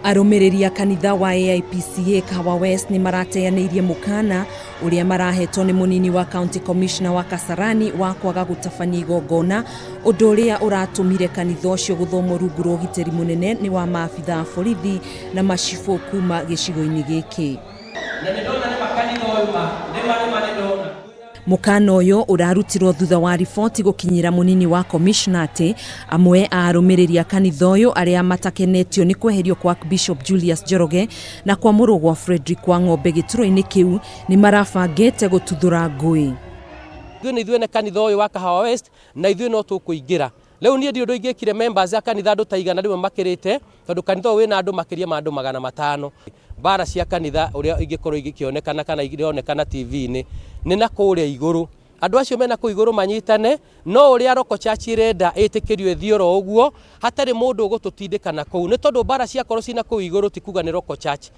Arumiriri a kanitha wa AIPCA Kahawa West ni marateyanĩirie mukana uria marahetwo ni munini wa county commissioner wa Kasarani wa kwaga gutabania Igongona, undu uria uratumire kanitha ucio guthomwo rungu rwa ugitiri munene ni wa maabitha a borithi na macibu kuma gicigo-ini giki. Mukana uyu urarutirwo thutha wa riboti gukinyira munini wa commissioner ati amwe a arumiriri a kanitha uyu aria matakenetio ni kweherio kwa Bishop Julius Njoroge na kwa mũrũ wa Frederick wa ng'ombe gĩtũro-inĩ kiu ni marabangĩte gututhura ngui. Ithuĩ nĩ kanitha uyu wa Kahawa West na ithuĩ no tũkũingĩra. Rĩu niĩ ndio ingĩkire members a kanitha andũ taigana rĩmwe makĩrĩte tondũ kanitha ũyũ wĩna andũ makĩria ma andũ 500. Bara cia kanitha uria ingĩkorwo igĩkĩonekana kana igĩonekana TV-inĩ nĩ na kũrĩa igũrũ. Andũ acio mena kũ igũrũ manyitane, no uria roko church irenda ĩtĩkĩrio thioro ũguo hatarĩ mũndũ ũgũtũtindĩkana kũu nĩ tondũ bara cia korwo cina kũ igũrũ ti kuga nĩ roko church.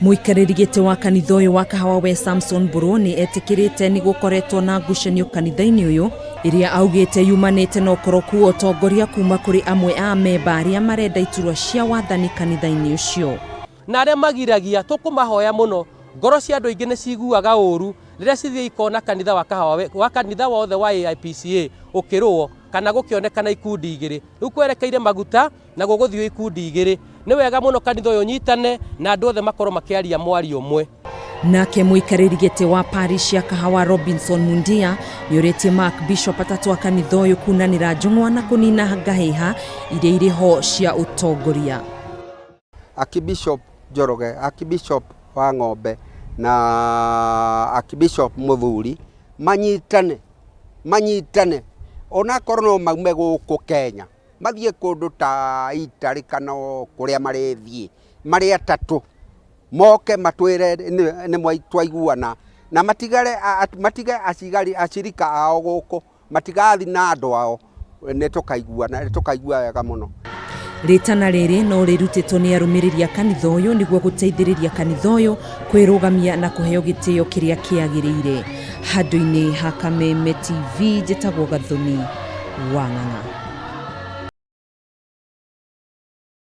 Muikarĩri gĩtĩ wa kanitha uyu wa Kahawa West Samson Buroni etĩkĩrĩte ni gukoretwo na ngucanio kanitha-inĩ uyu iria augĩte yumanĩte na ũkoroku utongoria kuma kũrĩ amwe a memba aria marenda iturwa cia wathani kanitha-inĩ ucio. Na arĩa magiragia tũkũmahoya mũno, ngoro cia andũ aingĩ nĩ ciguaga ũru rĩrĩa cithiĩ ikona kanitha wa Kahawa wa kanitha wothe wa AIPCA ũkĩrũo kana gũkĩonekana ikundi igĩrĩ. Rĩu kwerekeire maguta na gũgũthiĩ ikundi igĩrĩ. Nĩ wega mũno kanitha ũyũ nyitane na andũ othe makorwo makĩaria mwario ũmwe. Nake muikarĩri gĩtĩ wa parish ya Kahawa Robinson Mundia nĩ ũrĩtie Mark Bishop atatu a kanitha ũyũ kunanĩra njũng'wa na kũnina ngahiha iria irĩ ho cia utongoria. Akibishop Njoroge, Akibishop wa ng'ombe na Akibishop muthuri manyitane ona korwo no maume gũkũ Kenya mathiĩ kũndũ ta Itari kana kũrĩa marĩthiĩ marĩ atatũ moke matwĩre nĩ mwaiguana na matige acirika ao gũkũ matigathi na andũ ao nĩ tũkaigua wega mũno. Ritana rĩrĩ no rĩrutĩtwo nĩ arumiriri a kanitha ũyũ nĩguo gũteithĩrĩria kanitha ũyũ kwĩrũgamia na kũheo gĩtĩo kĩrĩa kĩagĩrĩire. Handũ-inĩ ha Kameme TV njĩtagwo Gathoni wa Ng'ang'a.